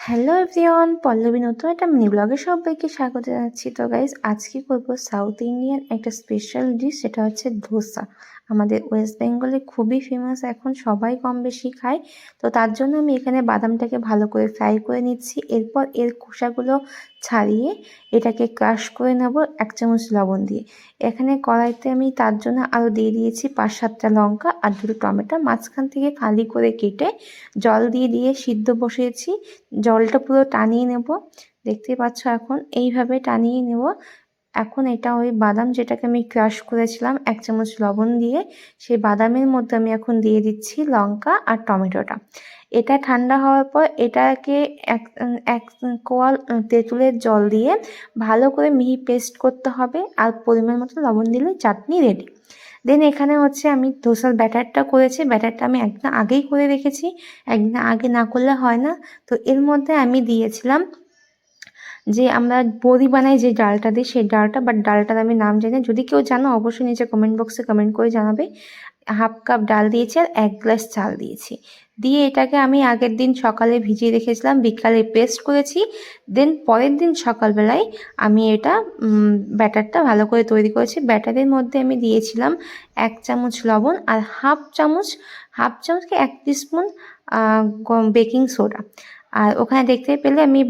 Hello everyone, Pallavi নতুন একটা mini ব্লগে সবাইকে স্বাগত জানাচ্ছি। তো গাইজ, আজকে করবো সাউথ ইন্ডিয়ান একটা স্পেশাল ডিশ, সেটা হচ্ছে ধোসা। আমাদের ওয়েস্ট বেঙ্গলে খুবই ফেমাস, এখন সবাই কম বেশি খায়। তো তার জন্য আমি এখানে বাদামটাকে ভালো করে ফ্রাই করে নিচ্ছি। এরপর এর খোসাগুলো ছাড়িয়ে এটাকে ক্রাশ করে নেব 1 চামচ লবণ দিয়ে। এখানে কড়াইতে আমি তার জন্য আরও দিয়ে দিয়েছি 5-7টা লঙ্কা আর 2টো টমেটো মাঝখান থেকে খালি করে কেটে জল দিয়ে সিদ্ধ বসিয়েছি। জলটা পুরো টানিয়ে নেব, দেখতেই পাচ্ছ এখন এইভাবে টানিয়ে নেব। এখন এটা ওই বাদাম যেটাকে আমি ক্রাশ করেছিলাম 1 চামচ লবণ দিয়ে, সেই বাদামের মধ্যে আমি এখন দিয়ে দিচ্ছি লঙ্কা আর টমেটোটা। এটা ঠান্ডা হওয়ার পর এটাকে এক কোয়া তেঁতুলের জল দিয়ে ভালো করে মিহি পেস্ট করতে হবে, আর পরিমাণ মতো লবণ দিলে চাটনি রেডি। দেন এখানে হচ্ছে আমি ধোসার ব্যাটারটা করেছি, ব্যাটারটা আমি একদিন আগেই করে রেখেছি, একদিন আগে না করলে হয় না। তো এর মধ্যে আমি দিয়েছিলাম যে আমরা বড়ি বানাই যে ডালটা দিই, সেই ডালটা, বাট ডালটার আমি নাম জানি না। যদি কেউ জানো অবশ্যই নিচে কমেন্ট বক্সে কমেন্ট করে জানাবে। 1/2 কাপ ডাল দিয়েছি আর 1 গ্লাস চাল দিয়েছি। দিয়ে এটাকে আমি আগের দিন সকালে ভিজিয়ে রেখেছিলাম, বিকালে পেস্ট করেছি। দেন পরের দিন সকালবেলায় আমি এটা ব্যাটারটা ভালো করে তৈরি করেছি। ব্যাটারের মধ্যে আমি দিয়েছিলাম 1 চামচ লবণ আর হাফ চামচ কি 1 টিস্পুন বেকিং সোডা। আর ওখানে দেখতে পেলে আমি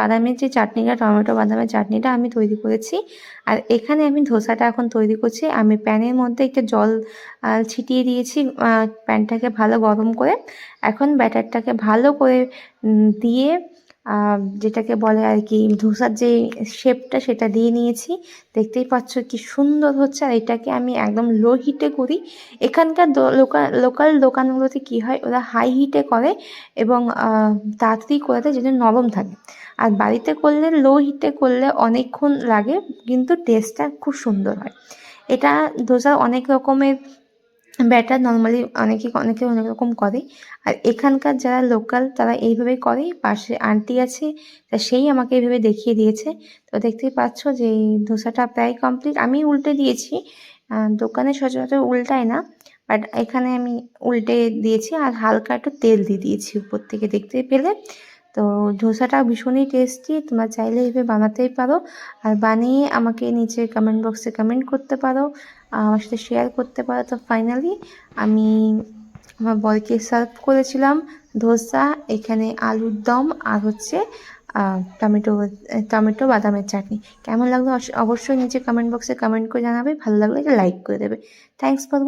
বাদামের যে চাটনিটা, টমেটো বাদামের চাটনিটা আমি তৈরি করেছি। আর এখানে আমি ধোসাটা এখন তৈরি করছি। আমি প্যানের মধ্যে একটু জল ছিটিয়ে দিয়েছি, প্যানটাকে ভালো গরম করে। এখন ব্যাটারটাকে ভালো করে দিয়ে যেটাকে বলে আর কি ধোসার যে শেপটা, সেটা দিয়ে নিয়েছি। দেখতেই পাচ্ছ কি সুন্দর হচ্ছে। আর এটাকে আমি একদম লো হিটে করি। এখানকার লোকাল দোকানগুলোতে কি হয়, ওরা হাই হিটে করে এবং তাড়াতাড়ি করে দেয়, যেন নরম থাকে। আর বাড়িতে করলে লো হিটে করলে অনেকক্ষণ লাগে, কিন্তু টেস্টটা খুব সুন্দর হয়। এটা ধোসার অনেক রকমের ব্যাটার নর্মালি অনেকে অনেক রকম করে, আর এখানকার যারা লোকাল তারা এইভাবেই করে। পাশে আন্টি আছে, তা সেই আমাকে এইভাবে দেখিয়ে দিয়েছে। তো দেখতেই পাচ্ছ যে ধোসাটা প্রায় কমপ্লিট। আমি উল্টে দিয়েছি, দোকানে সচরাচর উল্টায় না, বাট এখানে আমি উল্টে দিয়েছি আর হালকা একটু তেল দিয়ে দিয়েছি উপর থেকে, দেখতে পেলে। তো ধোসাটা ভীষণই টেস্টি, তোমরা চাইলে এইভাবে বানাতেই পারো। আর বানিয়ে আমাকে নিচে কমেন্ট বক্সে কমেন্ট করতে পারো, আমার সাথে শেয়ার করতে পারো। তো ফাইনালি আমি আমার বরকে সার্ভ করেছিলাম ধোসা, এখানে আলুর দম আর হচ্ছে টমেটো বাদামের চাটনি। কেমন লাগলো অবশ্যই নিচে কমেন্ট বক্সে কমেন্ট করে জানাবে। ভালো লাগলে একটা লাইক করে দেবে। Thanks for